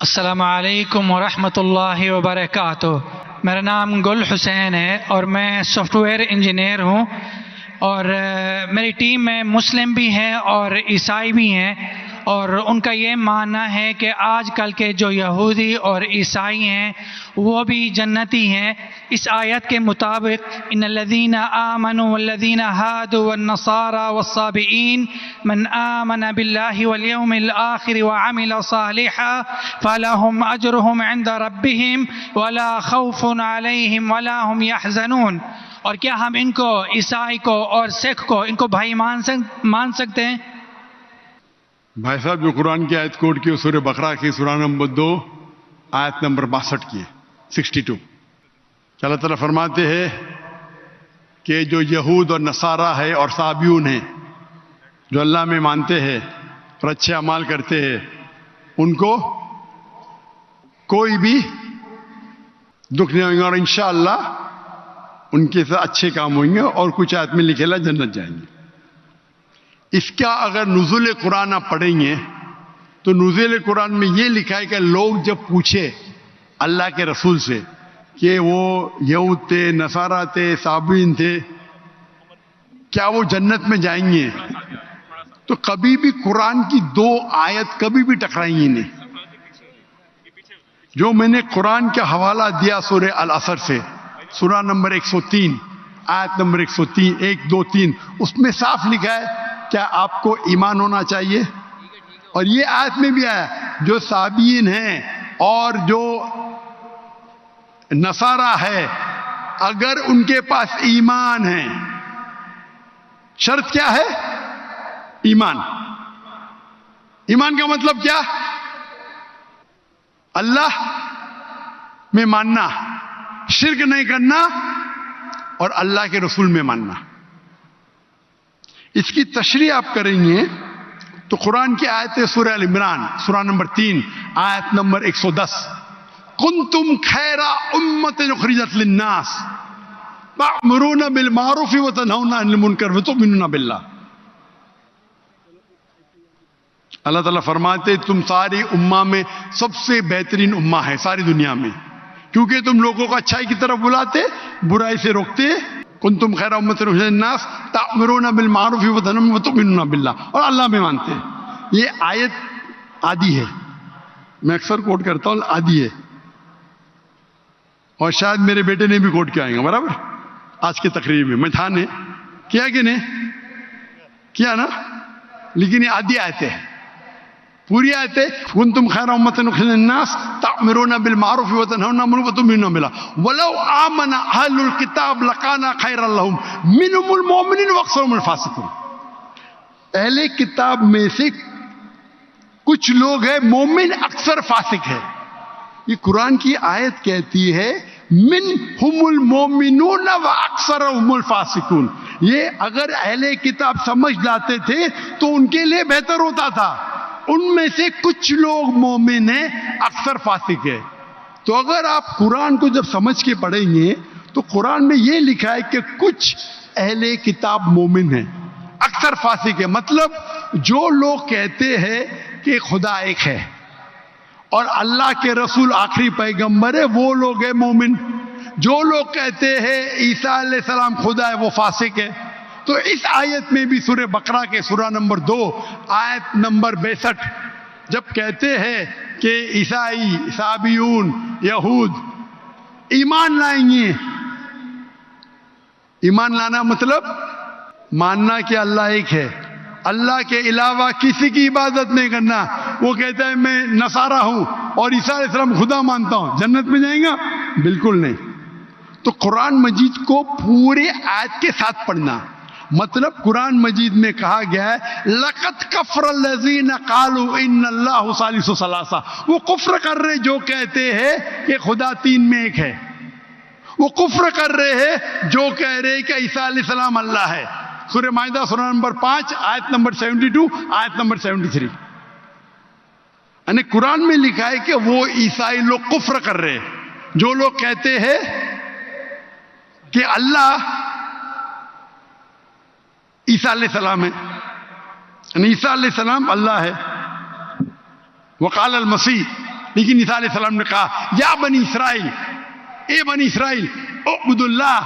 السلام علیکم ورحمۃ اللہ وبرکاتہ۔ میرا نام گل حسین ہے اور میں سافٹ ویئر انجینئر ہوں، اور میری ٹیم میں مسلم بھی ہیں اور عیسائی بھی ہیں، اور ان کا یہ ماننا ہے کہ آج کل کے جو یہودی اور عیسائی ہیں وہ بھی جنتی ہیں۔ اس آیت کے مطابق ان الذین آمنوا والذین ہادوا والنصارى والصابئین من آمن باللہ والیوم الآخر وعمل صالحا فلہم اجرہم عند ربہم ولا خوف علیہم ولا هم یحزنون۔ اور کیا ہم ان کو، عیسائی کو اور سکھ کو، ان کو بھائی مان سکتے ہیں؟ بھائی صاحب جو قرآن کی آیت کوٹ کی سورہ بقرہ کی سورہ نمبر 2 آیت نمبر 62 کی 62 کہ اللہ تعالیٰ فرماتے ہیں کہ جو یہود اور نصارہ ہے اور صابیون ہیں، جو اللہ میں مانتے ہیں اور اچھے اعمال کرتے ہیں، ان کو کوئی بھی دکھ نہیں ہوگا، اور انشاءاللہ ان کے ساتھ اچھے کام ہوئیں گے، اور کچھ آیت میں لکھے لا جنت جائیں گے۔ اس کا اگر نزول قرآن آپ پڑھیں گے تو نزول قرآن میں یہ لکھا ہے کہ لوگ جب پوچھے اللہ کے رسول سے کہ وہ یہود تھے، نصارہ تھے، صابئین تھے، کیا وہ جنت میں جائیں گے، تو کبھی بھی قرآن کی 2 آیت کبھی بھی ٹکرائیں گی نہیں۔ جو میں نے قرآن کا حوالہ دیا سورہ العصر سے، سورہ نمبر 103 آیت نمبر 103 1 2 3، اس میں صاف لکھا ہے کیا آپ کو ایمان ہونا چاہیے، اور یہ آیت میں بھی آیا جو صابئین ہیں اور جو نصارہ ہے اگر ان کے پاس ایمان ہے، شرط کیا ہے؟ ایمان۔ ایمان کا مطلب کیا؟ اللہ میں ماننا، شرک نہیں کرنا، اور اللہ کے رسول میں ماننا۔ اس کی تشریح آپ کریں گے تو قرآن کی آیت سورہ ال عمران سورہ نمبر 3 آیت نمبر 110 کنتم خیر امۃ اخرجت للناس تأمرون بالمعروف وتنہون عن المنکر وتؤمنون باللہ۔ اللہ تعالیٰ فرماتے تم ساری امہ میں سب سے بہترین امہ ہے ساری دنیا میں، کیونکہ تم لوگوں کو اچھائی کی طرف بلاتے، برائی سے روکتے۔ کنتم خیر امۃ اخرجت للناس تأمرون بالمعروف وتؤمنون باللہ، اور اللہ میں مانتے۔ یہ آیت آدھی ہے، میں اکثر کوٹ کرتا ہوں، آدھی ہے، اور شاید میرے بیٹے نے بھی کوٹ کیا آئیں گا برابر آج کی تقریر میں تھا نے کیا کہ نہیں کیا نا، لیکن یہ آدھی آیت ہے، پوری آیت ہے کنتم خیر امۃ اخرجت للناس تأمرون بالمعروف وتنہون عن المنکر وتؤمنون باللہ ولو آمن اہل الکتاب لکان خیرا لہم منہم المؤمنون واکثرہم الفاسقون۔ اہل کتاب میں سے کچھ لوگ ہیں مومن، اکثر فاسق ہے۔ یہ قرآن کی آیت کہتی ہے منہم المؤمنون واکثرہم الفاسقون۔ یہ اگر اہل کتاب سمجھ لاتے تھے تو ان کے لیے بہتر ہوتا تھا، ان میں سے کچھ لوگ مومن ہیں، اکثر فاسق ہے۔ تو اگر آپ قرآن کو جب سمجھ کے پڑھیں گے تو قرآن میں یہ لکھا ہے کہ کچھ اہل کتاب مومن ہیں، اکثر فاسق ہے۔ مطلب جو لوگ کہتے ہیں کہ خدا ایک ہے اور اللہ کے رسول آخری پیغمبر ہے، وہ لوگ ہیں مومن۔ جو لوگ کہتے ہیں عیسیٰ علیہ السلام خدا ہے، وہ فاسق ہے۔ تو اس آیت میں بھی سورہ بقرہ کے سورہ نمبر 2 آیت نمبر 62 جب کہتے ہیں کہ عیسائی، صابیون، یہود ایمان لائیں گے، ایمان لانا مطلب ماننا کہ اللہ ایک ہے، اللہ کے علاوہ کسی کی عبادت نہیں کرنا۔ وہ کہتا ہے میں نصارہ ہوں اور عیسیٰ علیہ السلام خدا مانتا ہوں، جنت میں جائیں گا؟ بالکل نہیں۔ تو قرآن مجید کو پورے آیت کے ساتھ پڑھنا، مطلب قرآن مجید میں کہا گیا ہے لَقَدْ كَفَرَ الَّذِينَ قَالُوا إِنَّ اللَّهُ ثَالِثُ ثَلَاثَةٍ۔ وہ کفر کر رہے جو کہتے ہیں کہ خدا 3 میں ایک ہے، وہ کفر کر رہے ہیں جو کہہ رہے کہ عیسیٰ علیہ السلام اللہ ہے۔ سورہ مائدہ سورہ نمبر 5 آیت نمبر 72 آیت نمبر 73۔ یعنی قرآن میں لکھا ہے کہ وہ عیسائی لوگ کفر کر رہے ہیں جو لوگ کہتے ہیں کہ اللہ عیسیٰ علیہ السلام ہے، یعنی عیسیٰ علیہ السلام اللہ ہے۔ وقال المسیح لیکن عیسیٰ علیہ السلام نے کہا یا بنی اسرائیل، اے بنی اسرائیل، اعبدوا اللہ،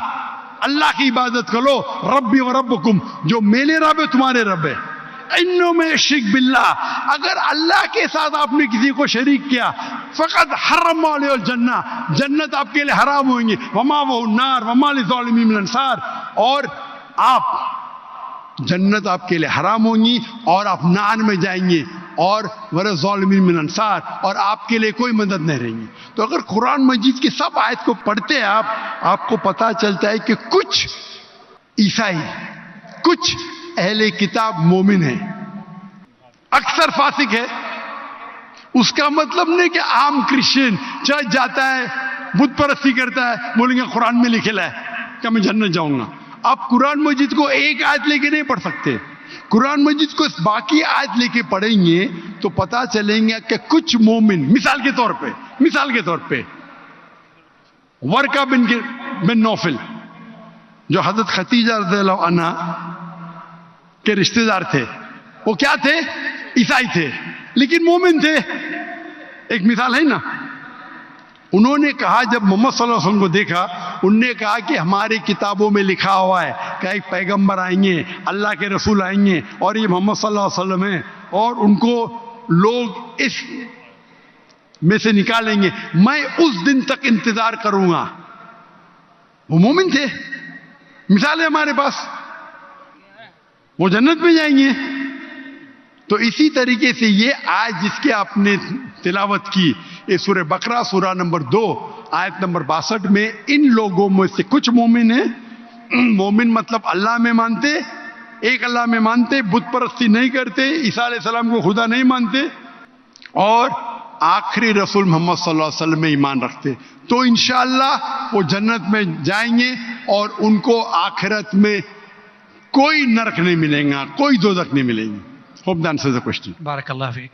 اللہ کی عبادت کرو، ربی و ربکم، جو میرے رب ہے تمہارے رب ہے، انہوں میں شرک باللہ، اگر اللہ کے ساتھ آپ نے کسی کو شریک کیا، فقط حرم علیہ الجنہ، جنت آپ کے لیے حرام ہوئیں گے، وما وہ النار وما للظالمین من انصار، اور آپ جنت آپ کے لیے حرام ہوں گی اور آپ نار میں جائیں گے، اور ظالمین من انصار، اور آپ کے لیے کوئی مدد نہیں رہیں گی۔ تو اگر قرآن مجید کی سب آیت کو پڑھتے ہیں آپ کو پتہ چلتا ہے کہ کچھ عیسائی، کچھ اہل کتاب مومن ہیں، اکثر فاسق ہے۔ اس کا مطلب نہیں کہ عام کرسچن چرچ جاتا ہے، بت پرستی کرتا ہے، بولیں گے قرآن میں لکھا ہے کہ میں جنت جاؤں گا۔ آپ قرآن مجید کو ایک آیت لے کے نہیں پڑھ سکتے، قرآن مجید کو باقی آیت لے کے پڑھیں گے تو پتا چلیں گے کہ کچھ مومن، مثال کے طور پہ ورقہ بن نوفل جو حضرت خدیجہ رضی اللہ عنہ کے رشتہ دار تھے، وہ کیا تھے؟ عیسائی تھے لیکن مومن تھے۔ ایک مثال ہے نا، انہوں نے کہا جب محمد صلی اللہ علیہ وسلم کو دیکھا، انہوں نے کہا کہ ہماری کتابوں میں لکھا ہوا ہے کہ ایک پیغمبر آئیں گے، اللہ کے رسول آئیں گے، اور یہ محمد صلی اللہ علیہ وسلم ہیں، اور ان کو لوگ اس میں سے نکالیں گے، میں اس دن تک انتظار کروں گا۔ وہ مومن تھے، مثال ہے ہمارے پاس، وہ جنت میں جائیں گے۔ تو اسی طریقے سے یہ آیت جس کے آپ نے تلاوت کی، یہ سورہ بقرہ سورہ نمبر 2 آیت نمبر 62 میں ان لوگوں میں سے کچھ مومن ہیں۔ مومن مطلب اللہ میں مانتے، ایک اللہ میں مانتے، بت پرستی نہیں کرتے، عیسیٰ علیہ السلام کو خدا نہیں مانتے، اور آخری رسول محمد صلی اللہ علیہ وسلم میں ایمان رکھتے، تو انشاءاللہ وہ جنت میں جائیں گے، اور ان کو آخرت میں کوئی نرک نہیں ملے گا، کوئی دوزخ نہیں ملے گی۔ Hope that answers the question. بارک اللہ فیک۔